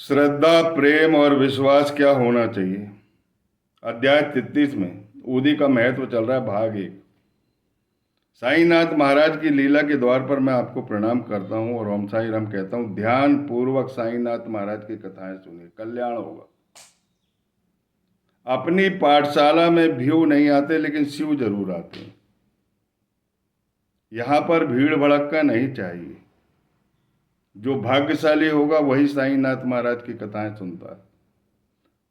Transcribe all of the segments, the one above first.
श्रद्धा, प्रेम और विश्वास क्या होना चाहिए। अध्याय 33 में उदी का महत्व चल रहा है, भाग 1। साईनाथ महाराज की लीला के द्वार पर मैं आपको प्रणाम करता हूं और ओम साई राम कहता हूं। ध्यान पूर्वक साईनाथ महाराज की कथाएं सुनिए, कल्याण होगा। अपनी पाठशाला में भीड़ नहीं आते, लेकिन शिव जरूर आते हैं। यहां पर भीड़ भड़क्का नहीं चाहिए। जो भाग्यशाली होगा वही साईनाथ महाराज की कथाएं सुनता है।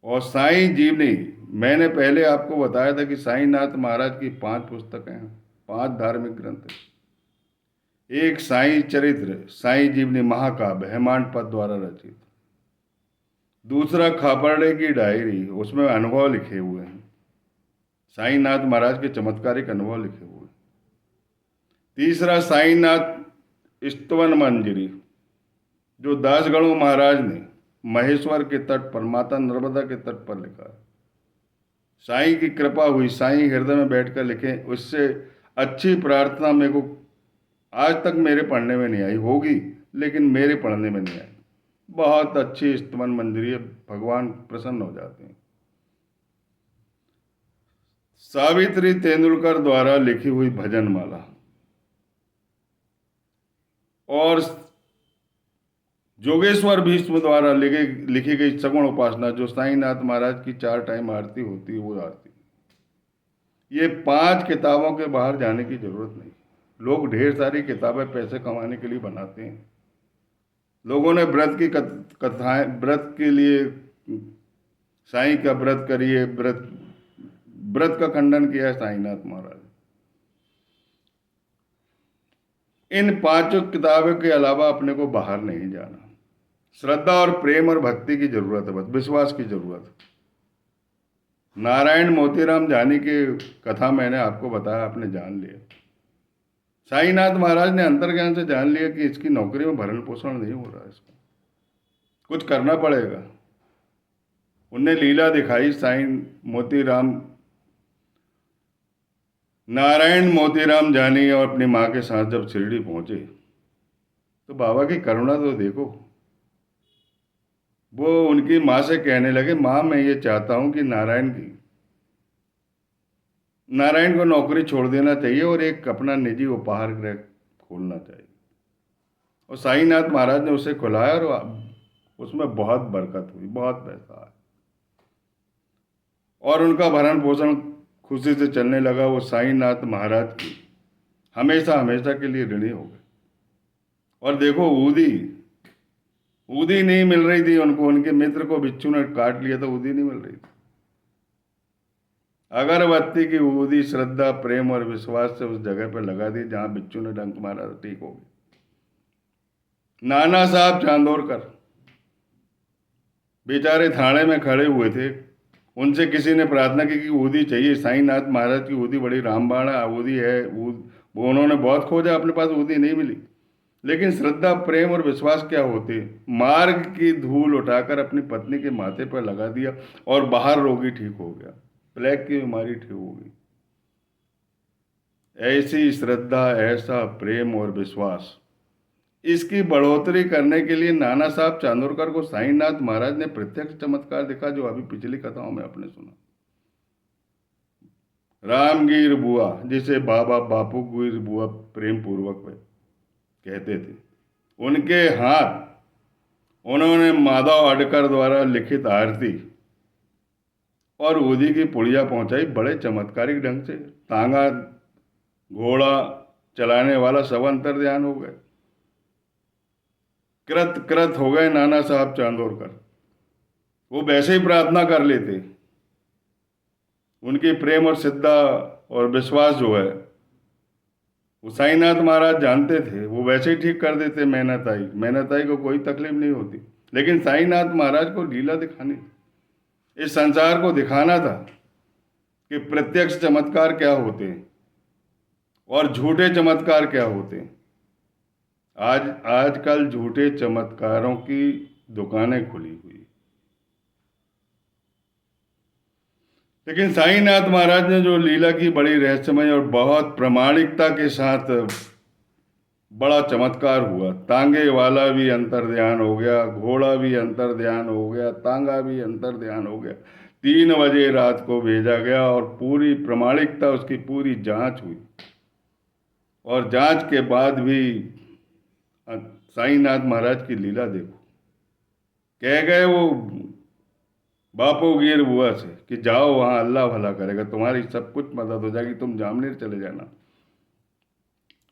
और साईं जीवनी, मैंने पहले आपको बताया था कि साईनाथ महाराज की 5 पुस्तकें हैं, 5 धार्मिक ग्रंथ हैं। एक साईं चरित्र, साईं जीवनी महाकाव्य हेमांड पद द्वारा रचित। दूसरा खापरड़े की डायरी, उसमें अनुभव लिखे हुए हैं, साईनाथ महाराज के चमत्कारिक अनुभव लिखे हुए हैं। तीसरा साईनाथ स्तवन मंजरी, जो दासगणु महाराज ने महेश्वर के तट पर, माता नर्मदा के तट पर लिखा है। साईं की कृपा हुई, साईं हृदय में बैठकर लिखे, उससे अच्छी प्रार्थना मेरे को आज तक मेरे पढ़ने में नहीं आई। होगी लेकिन मेरे पढ़ने में नहीं आई। बहुत अच्छी स्तवन मंजरी है, भगवान प्रसन्न हो जाते हैं। सावित्री तेंदुलकर द्वारा लिखी हुई भजन माला और जोगेश्वर भीष्म द्वारा लिखी गई सगुण उपासना, जो साईनाथ महाराज की 4 टाइम आरती होती है, वो आरती। ये 5 किताबों के बाहर जाने की जरूरत नहीं। लोग ढेर सारी किताबें पैसे कमाने के लिए बनाते हैं। लोगों ने व्रत की कथाएं, व्रत के लिए साईं का व्रत करिए, व्रत का खंडन किया है साईनाथ महाराज। इन 5 किताबों के अलावा अपने को बाहर नहीं जाना। श्रद्धा और प्रेम और भक्ति की जरूरत है, बस विश्वास की जरूरत है। नारायण मोतीराम जानी की कथा मैंने आपको बताया, आपने जान लिया। साईनाथ महाराज ने अंतर्ज्ञान से जान लिया कि इसकी नौकरी में भरण पोषण नहीं हो रहा है, इसको कुछ करना पड़ेगा। उनने लीला दिखाई। नारायण मोतीराम जानी और अपनी माँ के साथ जब शिरडी पहुंचे तो बाबा की करुणा तो देखो। वो उनकी माँ से कहने लगे, माँ मैं ये चाहता हूं कि नारायण को नौकरी छोड़ देना चाहिए और एक अपना निजी उपहार गृह खोलना चाहिए। और साईनाथ महाराज ने उसे खुलाया और उसमें बहुत बरकत हुई, बहुत पैसा आया और उनका भरण पोषण खुशी से चलने लगा। वो साईनाथ महाराज की हमेशा हमेशा के लिए ऋणी हो गए। और देखो, ऊदी नहीं मिल रही थी उनको, उनके मित्र को बिच्छू ने काट लिया था, ऊदी नहीं मिल रही थी। अगरबत्ती की ऊदी श्रद्धा, प्रेम और विश्वास से उस जगह पर लगा दी जहां बिच्छू ने डंक मारा था, ठीक हो गई। नाना साहब चांदोरकर बेचारे थाने में खड़े हुए थे। उनसे किसी ने प्रार्थना की कि ऊदी चाहिए। साईनाथ महाराज की ऊदी बड़ी रामबाण ऊदी है, वो उन्होंने बहुत खोजा, अपने पास ऊदी नहीं मिली। लेकिन श्रद्धा, प्रेम और विश्वास क्या होते। मार्ग की धूल उठाकर अपनी पत्नी के माथे पर लगा दिया और बाहर रोगी ठीक हो गया, प्लेग की बीमारी ठीक हो गई। ऐसी श्रद्धा, ऐसा प्रेम और विश्वास, इसकी बढ़ोतरी करने के लिए नाना साहब चांदोरकर को साईनाथ महाराज ने प्रत्यक्ष चमत्कार दिखा, जो अभी पिछली कथाओं में आपने सुना। रामगीर बुआ, जिसे बाबा बापू गिर बुआ प्रेम पूर्वक कहते थे, उनके हाथ उन्होंने माधव अडकर द्वारा लिखित आरती और ऊदी की पुड़िया पहुंचाई बड़े चमत्कारिक ढंग से। तांगा घोड़ा चलाने वाला सब अंतर्ध्यान हो गए, कृत कृत हो गए नाना साहब चांदोरकर। वो वैसे ही प्रार्थना कर लेते। उनकी प्रेम और श्रद्धा और विश्वास जो है वो साईनाथ महाराज जानते थे, वो वैसे ही ठीक कर देते। मेहनताई को कोई तकलीफ नहीं होती। लेकिन साईनाथ महाराज को लीला दिखानी, इस संसार को दिखाना था कि प्रत्यक्ष चमत्कार क्या होते हैं और झूठे चमत्कार क्या होते हैं। आजकल झूठे चमत्कारों की दुकानें खुली हुई। लेकिन साईनाथ महाराज ने जो लीला की, बड़ी रहस्यमय और बहुत प्रामाणिकता के साथ बड़ा चमत्कार हुआ। तांगे वाला भी अंतर्ध्यान हो गया, घोड़ा भी अंतर्ध्यान हो गया, तांगा भी अंतर्ध्यान हो गया। 3 बजे रात को भेजा गया और पूरी प्रमाणिकता उसकी पूरी जांच हुई। और जांच के बाद भी साईनाथ महाराज की लीला देखो। कह गए वो बापू गिर बुआ से कि जाओ वहां, अल्लाह भला करेगा, तुम्हारी सब कुछ मदद हो जाएगी, तुम जामनेर चले जाना,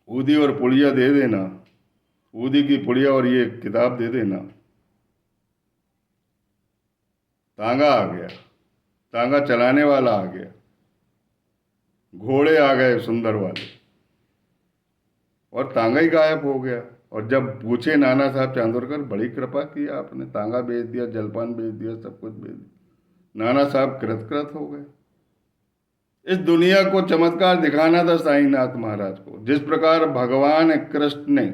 ऊदी और पुड़िया दे देना, ऊदी की पुड़िया और ये किताब दे देना। तांगा आ गया, तांगा चलाने वाला आ गया, घोड़े आ गए सुंदर वाले, और तांगा ही गायब हो गया। और जब पूछे नाना साहब चांदोरकर, बड़ी कृपा की आपने, तांगा बेच दिया, जलपान बेच दिया, सब कुछ बेच दिया। नाना साहब कृत हो गए। इस दुनिया को चमत्कार दिखाना था साईनाथ महाराज को। जिस प्रकार भगवान कृष्ण ने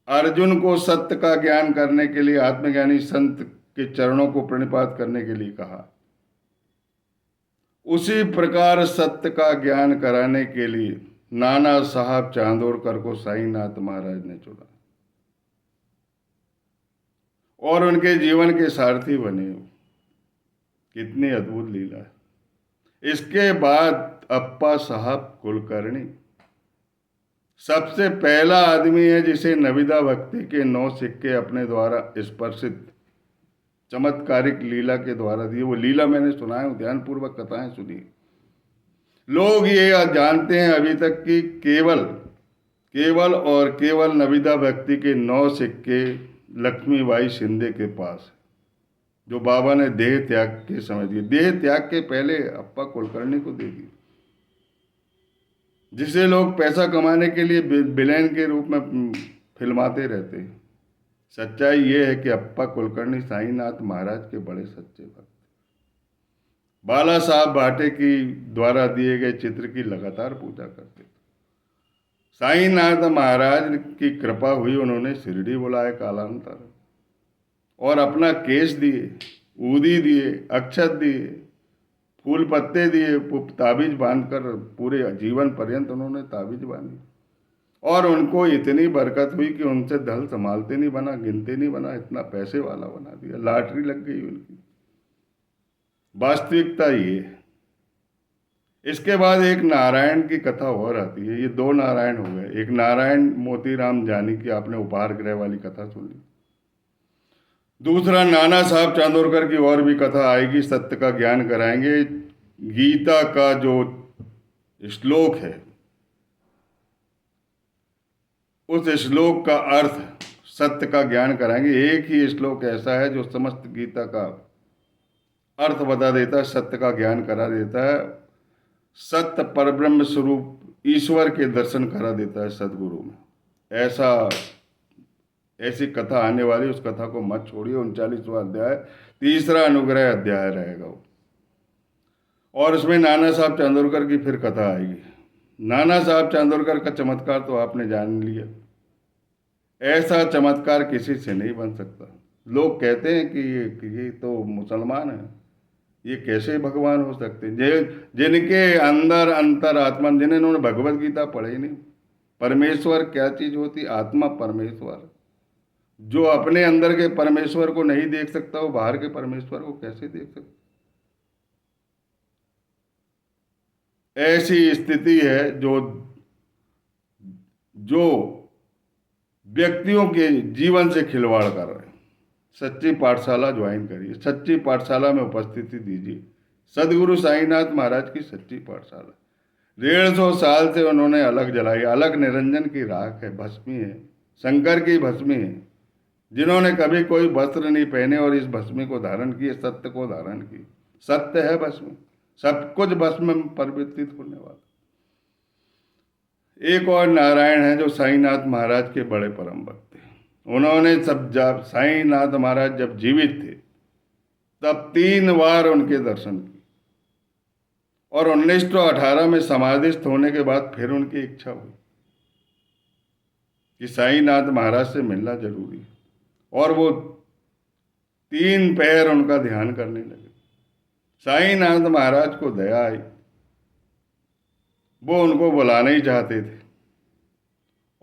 अर्जुन को सत्य का ज्ञान करने के लिए आत्मज्ञानी संत के चरणों को प्रणिपात करने के लिए कहा, उसी प्रकार सत्य का ज्ञान कराने के लिए नाना साहब चांदोरकर को साईनाथ महाराज ने चुना और उनके जीवन के सारथी बने। कितनी अद्भुत लीला है। इसके बाद अप्पा साहब कुलकर्णी सबसे पहला आदमी है जिसे नविदा भक्ति के 9 सिक्के अपने द्वारा स्पर्शित चमत्कारिक लीला के द्वारा दिए। वो लीला मैंने सुना है, ध्यानपूर्वक कथाएं सुनी। लोग ये जानते हैं अभी तक कि केवल केवल और केवल नविदा भक्ति के 9 सिक्के लक्ष्मीबाई शिंदे के पास है, जो बाबा ने देह त्याग के समय दिए। देह त्याग के पहले अप्पा कुलकर्णी को दे दिए, जिसे लोग पैसा कमाने के लिए विलेन के रूप में फिल्माते रहते हैं। सच्चाई ये है कि अप्पा कुलकर्णी साईनाथ महाराज के बड़े सच्चे भक्त। बाला साहब भाटे की द्वारा दिए गए चित्र की लगातार पूजा करते थे। साईनाथ महाराज की कृपा हुई, उन्होंने शिरडी बुलाए कालांतर, और अपना केस दिए, ऊदी दिए, अक्षत दिए, फूल पत्ते दिए, ताबीज बांधकर पूरे जीवन पर्यंत उन्होंने ताबीज बांधी। और उनको इतनी बरकत हुई कि उनसे दल संभालते नहीं बना, गिनते नहीं बना, इतना पैसे वाला बना दिया, लॉटरी लग गई उनकी। वास्तविकता ये है। इसके बाद एक नारायण की कथा और आती है। ये 2 नारायण हो गए। एक नारायण मोतीराम जानी की आपने उपहार गृह वाली कथा सुनी। दूसरा नाना साहब चांदोरकर की और भी कथा आएगी, सत्य का ज्ञान कराएंगे। गीता का जो श्लोक है, उस श्लोक का अर्थ, सत्य का ज्ञान कराएंगे। एक ही श्लोक ऐसा है जो समस्त गीता का अर्थ बता देता है, सत्य का ज्ञान करा देता है, सत्य परब्रह्म स्वरूप ईश्वर के दर्शन करा देता है सदगुरु में। ऐसी कथा आने वाली, उस कथा को मत छोड़िए। 39वां अध्याय, तीसरा अनुग्रह अध्याय रहेगा वो। और उसमें नाना साहब चांदोरकर की फिर कथा आएगी। नाना साहब चांदोरकर का चमत्कार तो आपने जान लिया। ऐसा चमत्कार किसी से नहीं बन सकता। लोग कहते हैं कि ये तो मुसलमान है, ये कैसे भगवान हो सकते हैं? जिनके अंदर अंतर आत्मा, जिन्होंने भगवत गीता पढ़ी नहीं, परमेश्वर क्या चीज होती, आत्मा परमेश्वर। जो अपने अंदर के परमेश्वर को नहीं देख सकता, वो बाहर के परमेश्वर को कैसे देख सकता? ऐसी स्थिति है जो जो व्यक्तियों के जीवन से खिलवाड़ कर रहे हैं। सच्ची पाठशाला ज्वाइन करिए, सच्ची पाठशाला में उपस्थिति दीजिए। सदगुरु साईनाथ महाराज की सच्ची पाठशाला 150 साल से उन्होंने अलग जलाई। अलग निरंजन की राख है, भस्मी है, शंकर की भस्मी है, जिन्होंने कभी कोई वस्त्र नहीं पहने और इस भस्मी को धारण किए, सत्य को धारण किए। सत्य है भस्म, सब कुछ भस्म में परिवर्तित होने वाला। एक और नारायण है जो साईनाथ महाराज के बड़े परम भक्त थे। उन्होंने जब साईनाथ महाराज जब जीवित थे, तब 3 बार उनके दर्शन किए, और 1918 में समाधिस्थ होने के बाद फिर उनकी इच्छा हुई कि साईनाथ महाराज से मिलना जरूरी है, और वो 3 पैर उनका ध्यान करने लगे। साईनाथ महाराज को दया आई, वो उनको बुलाना ही चाहते थे,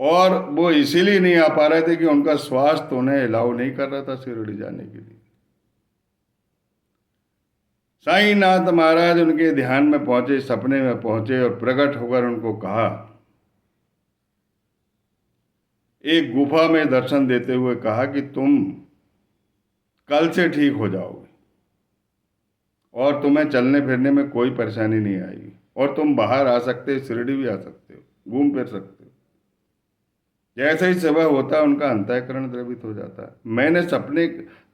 और वो इसीलिए नहीं आ पा रहे थे कि उनका स्वास्थ्य उन्हें अलाउ नहीं कर रहा था शिरडी जाने के लिए। साईनाथ महाराज उनके ध्यान में पहुंचे, सपने में पहुंचे और प्रकट होकर उनको कहा, एक गुफा में दर्शन देते हुए कहा कि तुम कल से ठीक हो जाओगे और तुम्हें चलने फिरने में कोई परेशानी नहीं आएगी और तुम बाहर आ सकते हो, शिरडी भी आ सकते हो, घूम फिर सकते हो। जैसे ही सुबह होता है उनका अंतःकरण द्रवित हो जाता है। मैंने सपने,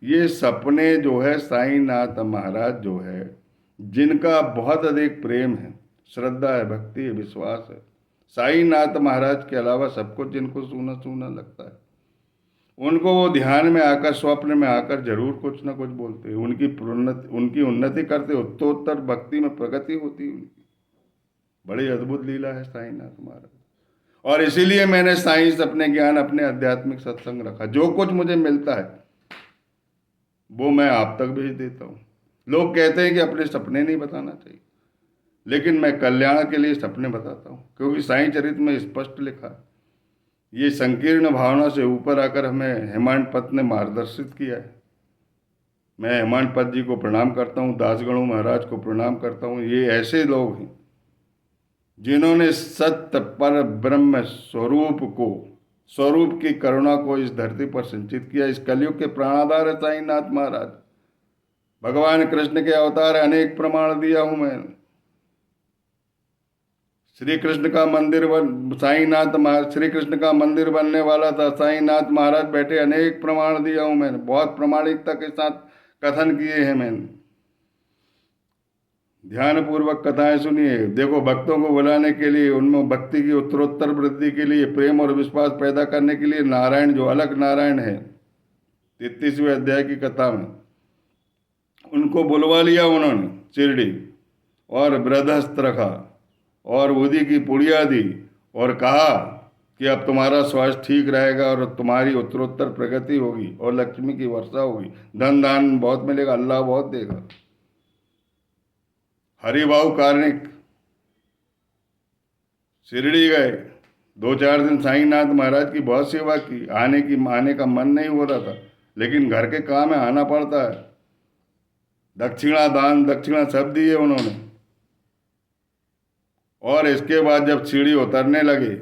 ये सपने जो है साईनाथ महाराज जो है, जिनका बहुत अधिक प्रेम है, श्रद्धा है, भक्ति है, विश्वास है, साईनाथ महाराज के अलावा सब कुछ जिनको सूना सूना लगता है, उनको वो ध्यान में आकर, स्वप्न में आकर जरूर कुछ ना कुछ बोलते हैं, उनकी उन्नति करते, उत्तरोत्तर भक्ति में प्रगति होती है उनकी। बड़ी अद्भुत लीला है साईनाथ महाराज। और इसीलिए मैंने साइंस, अपने ज्ञान, अपने आध्यात्मिक सत्संग रखा। जो कुछ मुझे मिलता है वो मैं आप तक भेज देता हूँ। लोग कहते हैं कि अपने सपने नहीं बताना चाहिए, लेकिन मैं कल्याण के लिए सपने बताता हूँ, क्योंकि साईं चरित में स्पष्ट लिखा है। ये संकीर्ण भावना से ऊपर आकर हमें हेमांड पत ने मार्गदर्शित किया है। मैं हेमांड पत जी को प्रणाम करता हूँ, दासगणु महाराज को प्रणाम करता हूँ। ये ऐसे लोग हैं जिन्होंने सत्य पर ब्रह्म स्वरूप की करुणा को इस धरती पर संचित किया। इस कलयुग के प्राणाधार है साईनाथ महाराज, भगवान कृष्ण के अवतार, अनेक प्रमाण दिया हूं मैं। श्री कृष्ण का मंदिर श्री कृष्ण का मंदिर बनने वाला था, साईनाथ महाराज बैठे, अनेक प्रमाण दिया हूं मैंने, बहुत प्रामाणिकता के साथ कथन किए हैं मैंने। ध्यान पूर्वक कथाएं सुनिए। देखो, भक्तों को बुलाने के लिए, उनमें भक्ति की उत्तरोत्तर वृद्धि के लिए, प्रेम और विश्वास पैदा करने के लिए नारायण, जो अलग नारायण है 33वें अध्याय की कथा में, उनको बुलवा लिया उन्होंने शिरडी और बृहदहस्त रखा और उदी की पुड़िया दी और कहा कि अब तुम्हारा स्वास्थ्य ठीक रहेगा और तुम्हारी उत्तरोत्तर प्रगति होगी और लक्ष्मी की वर्षा होगी, धन दान बहुत मिलेगा, अल्लाह बहुत देगा। हरिभाव कार्णिक शिरडी गए, 2-4 दिन साईनाथ महाराज की बहुत सेवा की। आने का मन नहीं हो रहा था, लेकिन घर के काम में आना पड़ता है। दक्षिणा, दान दक्षिणा सब दिए उन्होंने। और इसके बाद जब सीढ़ी उतरने लगे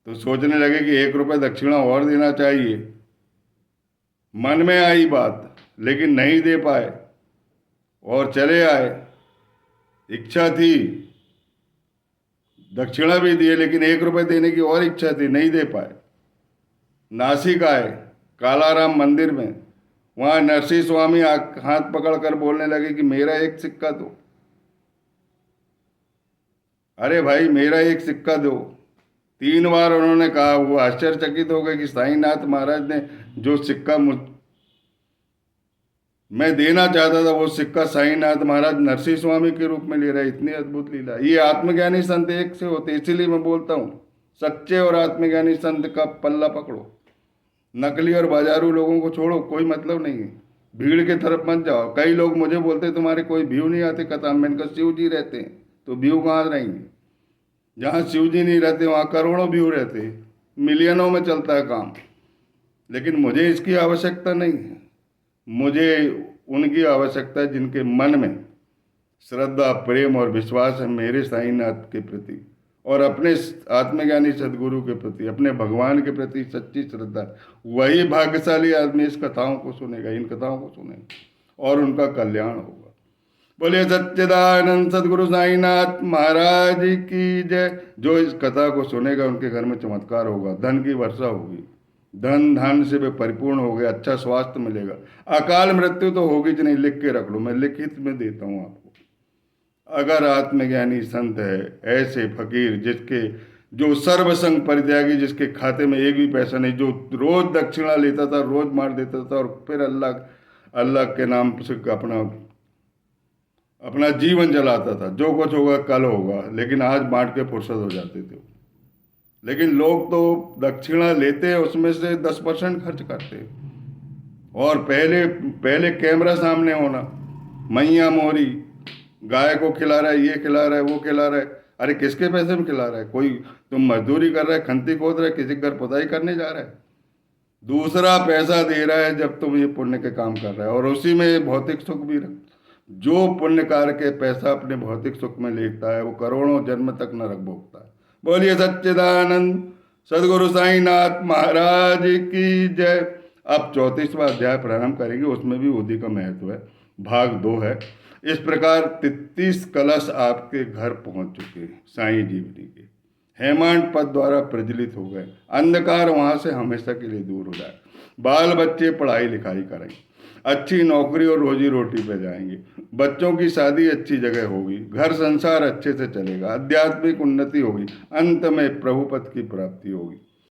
तो सोचने लगे कि 1 रुपये दक्षिणा और देना चाहिए। मन में आई बात, लेकिन नहीं दे पाए और चले आए। इच्छा थी, दक्षिणा भी दिए, लेकिन 1 रुपये देने की और इच्छा थी, नहीं दे पाए। नासिक आए, कालाराम मंदिर में, वहाँ नरसिंह स्वामी हाथ पकड़कर बोलने लगे कि मेरा एक सिक्का दो। अरे भाई, मेरा एक सिक्का दो। 3 बार उन्होंने कहा। वो आश्चर्यचकित हो गए कि साईनाथ महाराज ने जो सिक्का मैं देना चाहता था, वो सिक्का साईनाथ महाराज नरसिंह स्वामी के रूप में ले रहे। इतनी अद्भुत लीला। ये आत्मज्ञानी संत एक से होते, इसीलिए मैं बोलता हूँ, सच्चे और आत्मज्ञानी संत का पल्ला पकड़ो, नकली और बाजारू लोगों को छोड़ो, कोई मतलब नहीं है। भीड़ की तरफ मत जाओ। कई लोग मुझे बोलते तुम्हारे कोई व्यू नहीं आते कथा में। इनका शिव जी रहते हैं तो व्यू कहाँ रहेंगे? जहाँ शिव जी नहीं रहते वहाँ करोड़ों व्यू रहते हैं, मिलियनों में चलता है काम। लेकिन मुझे इसकी आवश्यकता नहीं है। मुझे उनकी आवश्यकता है जिनके मन में श्रद्धा, प्रेम और विश्वास है मेरे साईनाथ के प्रति और अपने आत्मज्ञानी सदगुरु के प्रति, अपने भगवान के प्रति सच्ची श्रद्धा। वही भाग्यशाली आदमी इस कथाओं को सुनेगा, इन कथाओं को सुनेगा और उनका कल्याण होगा। बोलिए सच्चिदानंद सदगुरु साईनाथ महाराज की जय। जो इस कथा को सुनेगा उनके घर में चमत्कार होगा, धन की वर्षा होगी, धन धान से वे परिपूर्ण हो गए, अच्छा स्वास्थ्य मिलेगा। अकाल मृत्यु तो होगी नहीं, लिख के रख लो, मैं लिखित में देता हूँ आपको। अगर आत्मज्ञानी संत है, ऐसे फकीर जो सर्वसंग परित्यागी, जिसके खाते में एक भी पैसा नहीं, जो रोज दक्षिणा लेता था, रोज मार देता था और फिर अल्लाह के नाम से अपना जीवन जलाता था। जो कुछ होगा कल होगा, लेकिन आज बांट के फुर्सत हो जाते थे। लेकिन लोग तो दक्षिणा लेते हैं, उसमें से 10% खर्च करते हैं। और पहले कैमरा सामने होना, मैया मोरी, गाय को खिला रहा है, ये खिला रहा है, वो खिला रहा है। अरे किसके पैसे में खिला रहा है? कोई तुम मजदूरी कर रहा है, खंती खोद रहा है, किसी के घर पुताई करने जा रहा है, दूसरा पैसा दे रहा है जब तुम ये पुण्य के काम कर रहा है, और उसी में भौतिक सुख भी रख। जो पुण्य कार्य के पैसा अपने भौतिक सुख में लेता है वो करोड़ों जन्म तक नरक भोगता है। बोलिए सच्चिदानंद सदगुरु साईनाथ महाराज की जय। अब 34वां अध्याय प्रारंभ करेंगे, उसमें भी उदी का महत्व है, भाग 2 है। इस प्रकार 33 कलश आपके घर पहुंच चुके हैं साईं जीवनी के, हेमांत पद द्वारा प्रज्वलित हो गए, अंधकार वहां से हमेशा के लिए दूर हो जाए, बाल बच्चे पढ़ाई लिखाई करेंगे, अच्छी नौकरी और रोजी रोटी पे जाएंगे, बच्चों की शादी अच्छी जगह होगी, घर संसार अच्छे से चलेगा, आध्यात्मिक उन्नति होगी, अंत में प्रभुपद की प्राप्ति होगी।